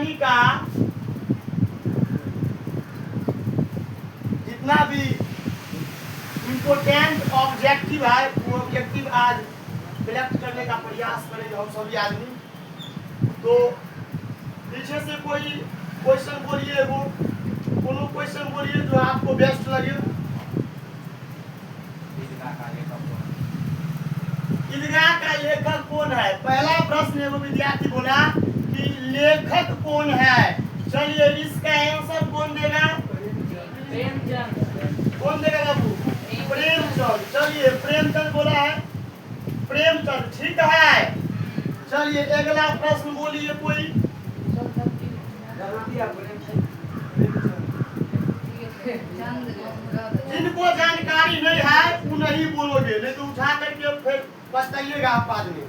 कहानी का जितना भी इम्पोर्टेंट ऑब्जेक्टिव है वो ऑब्जेक्टिव आज कलेक्ट करने का प्रयास करेंगे हम सभी आदमी। तो पीछे से कोई क्वेश्चन बोलिए, वो कोनो क्वेश्चन बोलिए जो आपको बेस्ट लगे। ईदगाह का लेखक कौन है? पहला प्रश्न एगो विद्यार्थी बोला कि लेखक कौन है। चलिए इसका आंसर कौन देगा? कौन देगा बाबू? प्रेमचंद। चलिए प्रेमचंद बोला है, प्रेमचंद ठीक है। चलिए अगला प्रश्न बोलिए कोई। जिनको जानकारी नहीं है वो नहीं बोलोगे, नहीं तो उठा करके फिर पछताइएगा आप बाद में।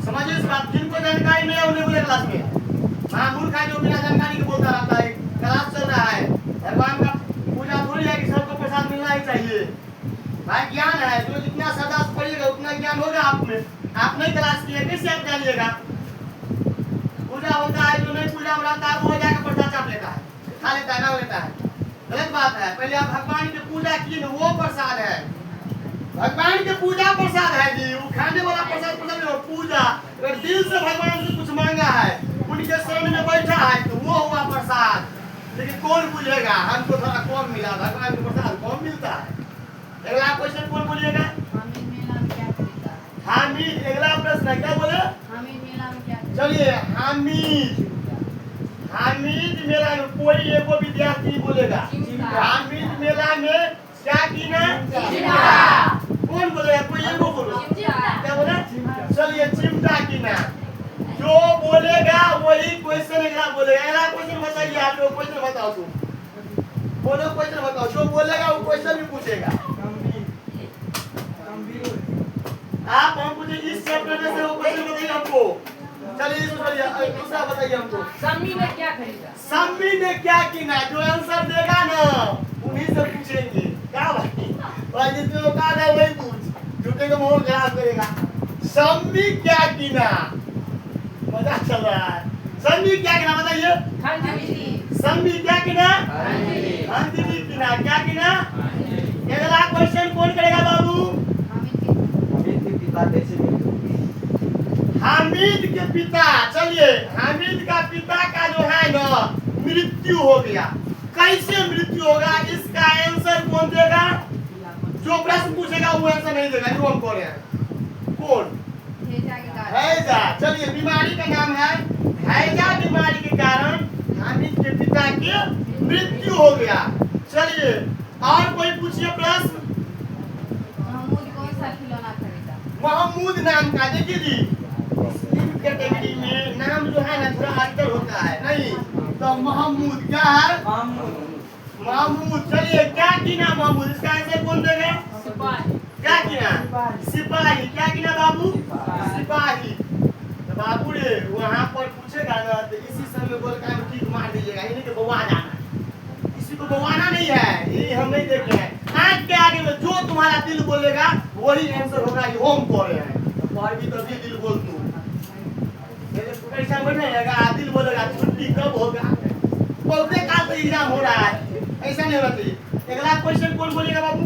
समझिए इस बात। जिनको जानकारी नहीं है उन्हें बोले क्लास में। महामूर्ख है जो बिना जानकारी के बोलता रहता है। क्लास चल रहा है, भगवान का पूजा थोड़ी है कि सबको प्रसाद मिलना ही चाहिए। भाई ज्ञान है, जो जितना श्रद्धा से पढ़िएगा उतना ज्ञान होगा आप में। आप नहीं क्लास किए कैसे आप जानिएगा? पूजा होता है, जो नहीं पूजा में रहता है वो जाकर प्रसाद चाप लेता है, खा लेता है, नाम लेता है। गलत बात है। पहले आप भगवान की पूजा किए ना, वो प्रसाद है। भगवान की पूजा प्रसाद है जी, वो खाने वाला प्रसाद प्रसाद नहीं। पूजा अगर दिल से भगवान से कुछ मांगा है, उनके शरण में बैठा है तो वो हुआ प्रसाद। लेकिन कौन पूछेगा हमको थोड़ा कम मिला, भगवान को प्रसाद कम मिलता है। अगला क्वेश्चन कौन बोलिएगा? हामिद। अगला प्रश्न क्या बोले? चलिए हामिद। हामिद मेला में कोई एगो विद्यार्थी बोलेगा हामिद मेला में क्या कीना? कौन बोलेगा? कोई एगो बोलो। क्या बोला? चलिए चिमटा कीना। जो बोलेगा वही क्वेश्चन अगला बोलेगा। अगला क्वेश्चन बताइए आप लोग। क्वेश्चन बताओ, तुम बोलो क्वेश्चन बताओ। जो बोलेगा वो क्वेश्चन भी पूछेगा। आप हम पूछे इस चैप्टर में से वो क्वेश्चन बताइए हमको। चलिए दूसरा बताइए हमको। सम्मी ने क्या खरीदा? सम्मी ने क्या कीना? जो आंसर देगा ना उन्हीं से पूछेंगे। क्या भाई जितने लोग आ गए वही पूछ, झूठे को मोह खराब करेगा। सम्मी क्या कीना? मजा चल रहा है। सम्मी क्या कीना बताइए? सम्मी क्या कीना? अंजलि कीना। क्या कीना? अगला क्वेश्चन कौन करेगा बाबू? हामिद के पिता। चलिए हामिद का पिता का जो है ना मृत्यु हो गया। कैसे मृत्यु होगा इसका आंसर कौन देगा? जो प्रश्न पूछेगा वो आंसर नहीं देगा। जो हम कौन है? कौन? हैजा। चलिए बीमारी का नाम है हैजा। बीमारी के कारण हामिद के पिता की मृत्यु हो गया। चलिए और कोई पूछिए प्रश्न। महमूद नाम का, देखिए जी कैटेगरी में नाम जो है ना थोड़ा अंतर होता है नहीं तो महमूद क्या है? महमूद। चलिए क्या कीना महमूद? इसका आंसर कौन देगा? क्या कीना? सिपाही। क्या कीना बाबू? सिपाही। तो बाबू रे वहाँ पर पूछेगा ना तो इसी समय बोल कर ठीक मार दीजिएगा। इन्हीं के बवा जाना, किसी को बवाना नहीं है, ये हम नहीं देखे हैं। आँख के आगे में जो तुम्हारा दिल बोलेगा वही आंसर होगा। ये होम कर रहे हैं और भी तभी दिल बोल तू ऐसा बनेगा। दिल बोलेगा छुट्टी कब होगा? बोलते काल तो एग्जाम हो रहा है, ऐसा नहीं होना चाहिए। अगला क्वेश्चन कौन बोलेगा बाबू?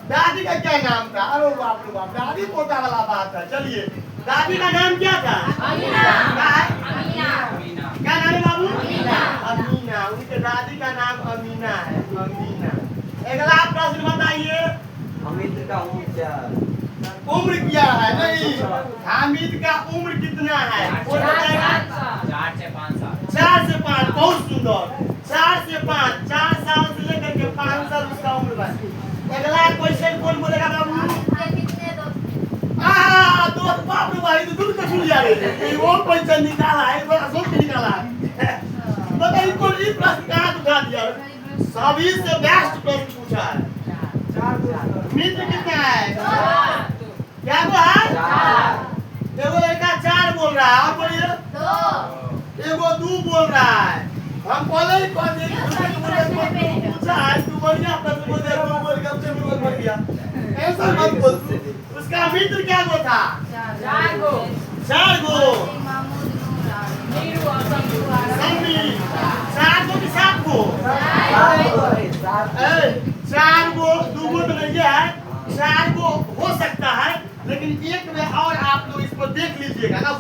दादी का क्या नाम था? अरे बाप रे बाप, दादी पोता वाला बात है। चलिए दादी का नाम क्या था? अमीना। क्या नाम है बाबू? अमीना। उनके दादी का नाम अमीना है। अमीना। अगला प्रश्न बताइए। हामिद का उम्र क्या है? नहीं हामिद का उम्र कितना है? 4 से 5 साल। 4 से 5। बहुत सुंदर। 4 से 5, 4 साल से लेकर के 5 साल उसका उम्र है। अगला क्वेश्चन कौन बोलेगा बाबू? दोस्त बाप रे भाई तो दूर का छूट जा रहे। वो क्वेश्चन निकाला है, बड़ा सोच के निकाला है। बताइए कौन इस प्रश्न कहाँ उठा दिया? सभी से बेस्ट प्रश्न पूछा है। मित्र कितना है? क्या वो है? एगो लड़का 4 बोल रहा है और बोलिए 2। एगो 2 बोल रहा है। हम बोले ही कौन एक दूसरे को बोले पूछा है तू बढ़िया प्रश्न बोल दे 2 बोल के हमसे बोल मत दिया। ऐसा मत बोल। उसका मित्र क्या वो था? 4 गो। 4 गो।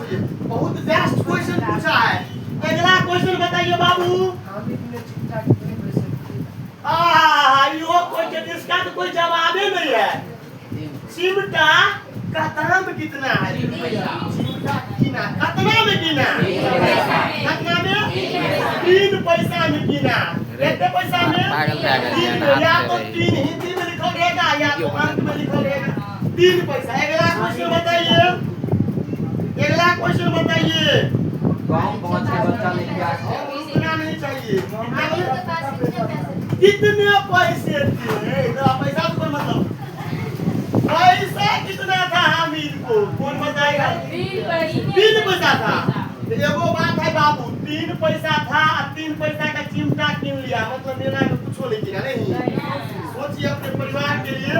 समझिए बहुत बेस्ट क्वेश्चन पूछा है। अगला क्वेश्चन बताइए बाबू। यो क्वेश्चन इसका तो कोई जवाब ही नहीं है। चिमटा का दाम कितना है? चिमटा कीना कितना में कीना? कितना में? 3 पैसा में कीना। कितने पैसा में? 3 में। या तो 3 हिंदी में लिखा रहेगा या तो अंक में लिखा रहेगा 3 पैसा। अगला क्वेश्चन बताइए। अगला क्वेश्चन बताइए। गाँव पहुँच के बच्चा लेके आ गया। इतना नहीं चाहिए। कितने पैसे थे? पैसा तो मतलब पैसा कितना था हामिद को? कौन बताएगा? 3 पैसा था। एगो बात है बाबू, 3 पैसा था, 3 पैसा का चिमटा किन लिया, मतलब मेरा में कुछ नहीं किया। नहीं सोचिए अपने परिवार के लिए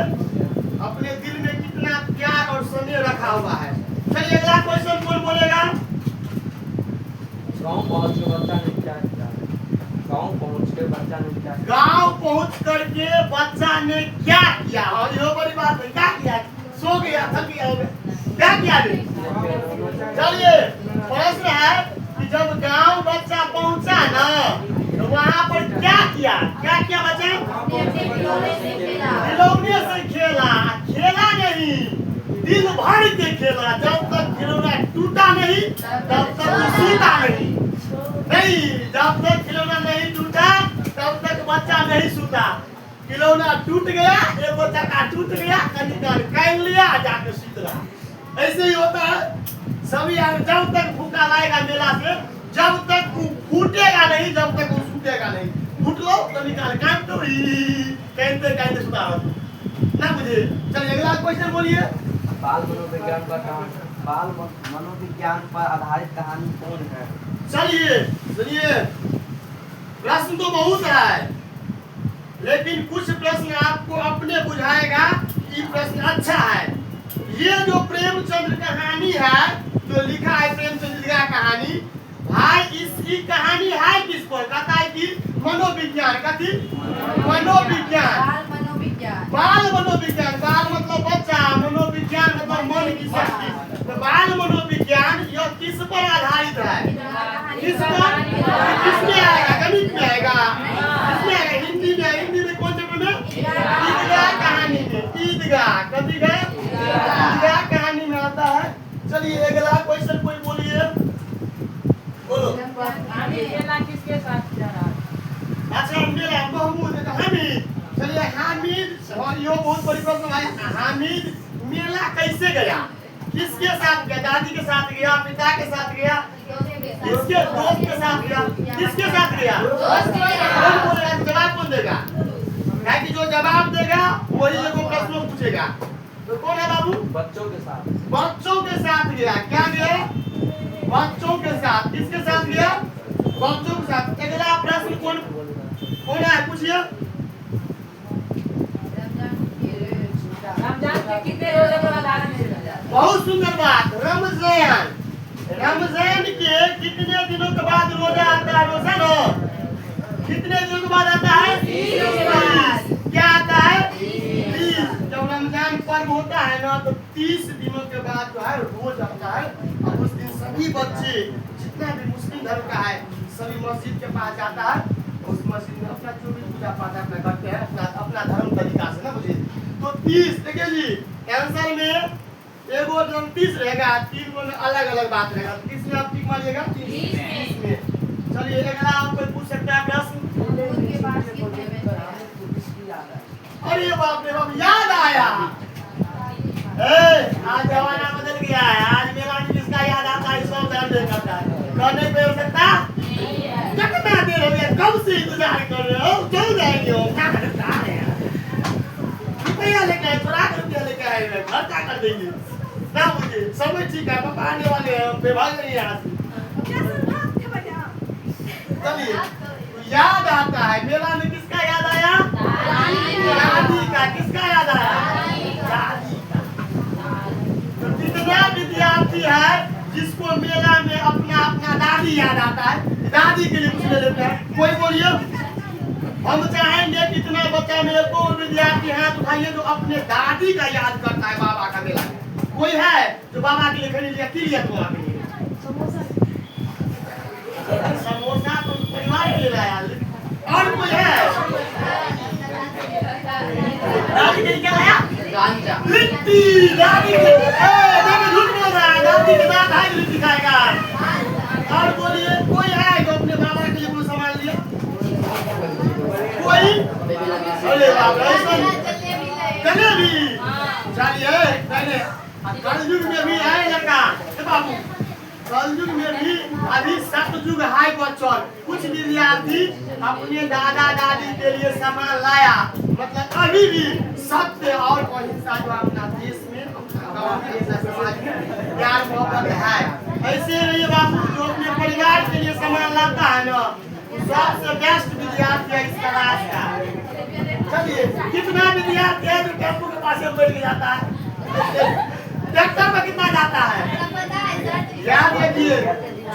अपने दिल में कितना प्यार और स्नेह रखा हुआ है। चलिए अगला क्वेश्चन कौन बोलेगा? गाँव पहुँच के बच्चा ने क्या किया? गाँव पहुँच के बच्चा ने क्या किया? गांव पहुंच करके बच्चा ने क्या किया? और ये बड़ी बात है, क्या किया? सो गया, थक गया होगा। क्या किया रे? चलिए प्रश्न है कि जब गांव बच्चा पहुंचा ना तो वहां पर क्या किया? क्या किया बच्चा? खिलौने से खेला। खेला नहीं, दिन भर के खेला। जब तक खिलौना टूटा नहीं तब तक वो सूता नहीं। नहीं, जब तक खिलौना नहीं टूटा तब तक बच्चा नहीं सूता। खिलौना टूट गया, एगो चक्का टूट गया, कनिकाल काट लिया, जाके सूत रहा। ऐसे ही होता है सभी। जब तक भूखा लाएगा मेला से, जब तक वो फूटेगा नहीं, जब तक वो सूतेगा नहीं। फूट लो तो निकाल काट दो, कहते कहते सुता रहो ना मुझे। चलिए अगला क्वेश्चन बोलिए। बाल मनोविज्ञान का बाल मनोविज्ञान पर आधारित कहानी कौन है? चलिए सुनिए, प्रश्न तो बहुत है लेकिन कुछ प्रश्न आपको अपने बुझाएगा कि प्रश्न अच्छा है। ये जो प्रेमचंद्र कहानी है, जो लिखा है प्रेमचंद्र का कहानी, भाई इसकी कहानी है किस पर? कहता है कि मनोविज्ञान। कथी? मनोविज्ञान। बाल मनोविज्ञान। बाल मतलब बच्चा, मनोविज्ञान मतलब मन की शक्ति। तो बाल मनोविज्ञान यह किस पर आधारित है? किस पर? किसमें आएगा? गणित में आएगा? किसमें आएगा? हिंदी में। हिंदी में कौन चैप्टर में? ईदगाह कहानी में। ईदगाह कभी गए? ईदगाह कहानी में आता है। चलिए अगला क्वेश्चन कोई बोलिए। बोलो। किसके साथ जा रहा? अच्छा मेरा महमूद हामिद। चलिए हामिद, यो बहुत बड़ी प्रश्न है। हामिद मेला कैसे गया? किसके साथ गया? दादी के साथ गया, पिता के साथ गया, किसके दोस्त के साथ गया? किसके साथ गया? कौन बोलेगा? जवाब कौन देगा? क्या कि जो जवाब देगा वही एगो प्रश्न पूछेगा। तो कौन है बाबू? बच्चों के साथ। बच्चों के साथ गया। क्या गया? बच्चों के साथ। किसके साथ गया? बच्चों के साथ। अगला प्रश्न कौन है? पूछिए। रमजान के कितने रोजे को उदाहरण दे? बहुत सुंदर बात। रमजान। रमजान के कितने दिनों के बाद रोजा आता है? रोजा नो कितने दिनों के बाद आता है? 30। क्या आता है? 30। जब रमजान पर्व होता है ना तो 30 दिनों के बाद जो है रोज आता है। और उस दिन सभी बच्चे जितना भी मुस्लिम धर्म का है सभी मस्जिद के पास जाता है। उस मस्जिद में अपना जो भी पूजा पाठ अपना करते हैं अपना धर्म तरीका से ना मुझे। तो 30 देखिए जी, आंसर में एगो 30 रहेगा, 3 में अलग अलग बात रहेगा। 30 में आप टिक मारिएगा। 30 में। चलिए अगला आप कोई पूछ सकता है प्रश्न? अरे बाप रे बाप, याद आया। आज जमाना बदल गया है। आज मेला में किसका याद आता है? 100 ध्यान दे करता है। करने पे हो सकता? कितना देर हो गया? कब से इंतजार कर रहे हो? क्यों जाएंगे हो? क्या करता है? रुपया लेके आए, चुरा के रुपया लेके आए, खर्चा कर देंगे ना मुझे। समय ठीक है, पापा आने वाले हैं, बेभाग नहीं यहाँ से। चलिए याद आता है। मेला में किसका याद आया? दादी का। किसका याद आया? दादी का। तो कितना विद्यार्थी है जिसको मेला में अपना अपना दादी याद आता है? दादी के लिए कुछ ले लेते हैं। कोई बोलिए। हम चाहेंगे कितना बच्चा में को विद्यार्थी हाथ उठाइए जो अपने दादी का याद करता है बाबा का मेला में। कोई है जो बाबा के लिए खरीद लिया? की लिया तुम्हारा के लिए? दादी के देखो झूठ बोल रहा है, दादी के दांत हाई नहीं दिखाएगा। और बोलिए कोई है जो अपने बाबा के लिए कोई सामान लिया? कोई? अरे बाप रे, जलेबी चलिए पहले कलयुग में भी है लड़का बाबू, कलयुग में भी अभी सतयुग है बच्चों। कुछ विद्यार्थी अपने दादा दादी के लिए सामान लाया, मतलब अभी भी सत्य और अहिंसा जो अपना देश में समाज में प्यार मोहब्बत है। ऐसे रहिए बाबू, जो अपने परिवार के लिए सामान लाता है ना, सबसे बेस्ट विद्यार्थी है इस क्लास का। चलिए कितना विद्यार्थी है जो टेम्पो के पास बैठ के जाता है, ट्रैक्टर में कितना जाता है? याद रखिए,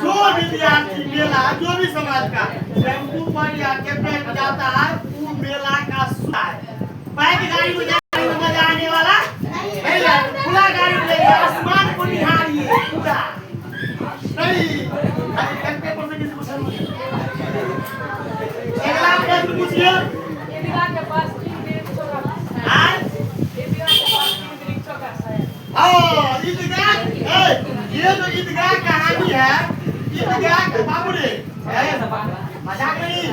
जो विद्यार्थी मेला जो भी समाज का टेम्पो पर या ट्रैक्टर पर जाता है, वो मेला का सुना है। बाइक गाड़ी में जाने में मजा आने वाला नहीं है, खुला गाड़ी में जाइए, आसमान को निहारिए पूरा नहीं। ट्रैक्टर पर से किसी को समझ अगला प्रश्न पूछिए। इंदिरा के पास 3 वृक्षों का है। हाँ? इंदिरा के पास 3 वृक्षों का है। ईदगाह, ये जो ईदगाह कहानी है, ईदगाह के बाबू रे मजाक नहीं,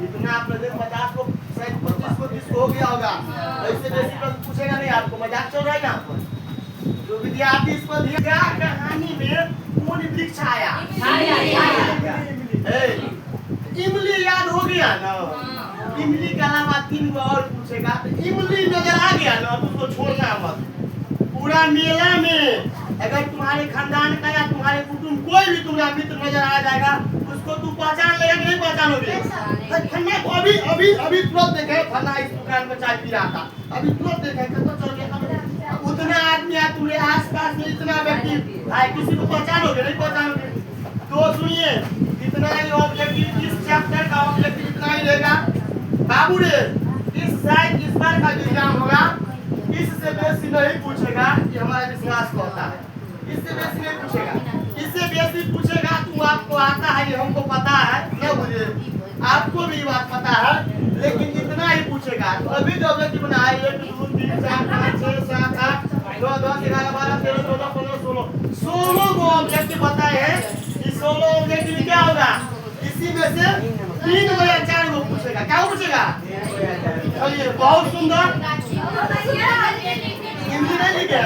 इतना आप लोग मजाक को शायद 25 को हो गया होगा, ऐसे बेसिक लोग पूछेगा नहीं आपको, मजाक चल रहा है ना। जो विद्यार्थी इस पर ईदगाह कहानी में कौन वृक्ष आया? इमली याद हो गया ना, इमली के अलावा 3 को और पूछेगा तो इमली नजर आ गया ना, तो उसको छोड़ना मत। पूरा मेला में अगर तुम्हारे खानदान का या तुम्हारे कुटुंब कोई भी तुम्हारा मित्र नजर आ जाएगा, उसको तू पहचान लेगा कि नहीं पहचानोगे? खन्ना को अभी तुरंत देखे खन्ना इस दुकान पर चाय पी रहा था, अभी तुरंत देखे खन्ना चल गया। उतना आदमी है तुम्हारे आसपास में, इतना व्यक्ति भाई, किसी को पहचानोगे नहीं पहचानोगे? तो सुनिए, इतना ही ऑब्जेक्टिव इस चैप्टर का ऑब्जेक्टिव इतना ही रहेगा बाबू रे। इस बार का एग्जाम होगा, इससे बेसी नहीं पूछेगा कि हमारा विश्वास को होता है, इससे बेसी नहीं पूछेगा। इससे बेसी पूछेगा तुम आपको आता है, ये हमको पता है ना, मुझे आपको भी बात पता है, लेकिन इतना ही पूछेगा। तो अभी जो ऑब्जेक्टिव बना है 1 2 3 4 5 6 7 8 9 10 11 12 13 14 15 16 को ऑब्जेक्टिव बताए हैं। इस 16 ऑब्जेक्टिव क्या होगा? इसी में से 3 या 4 को पूछेगा। क्या पूछेगा? चलिए बहुत सुंदर, हिंदी नहीं लिखे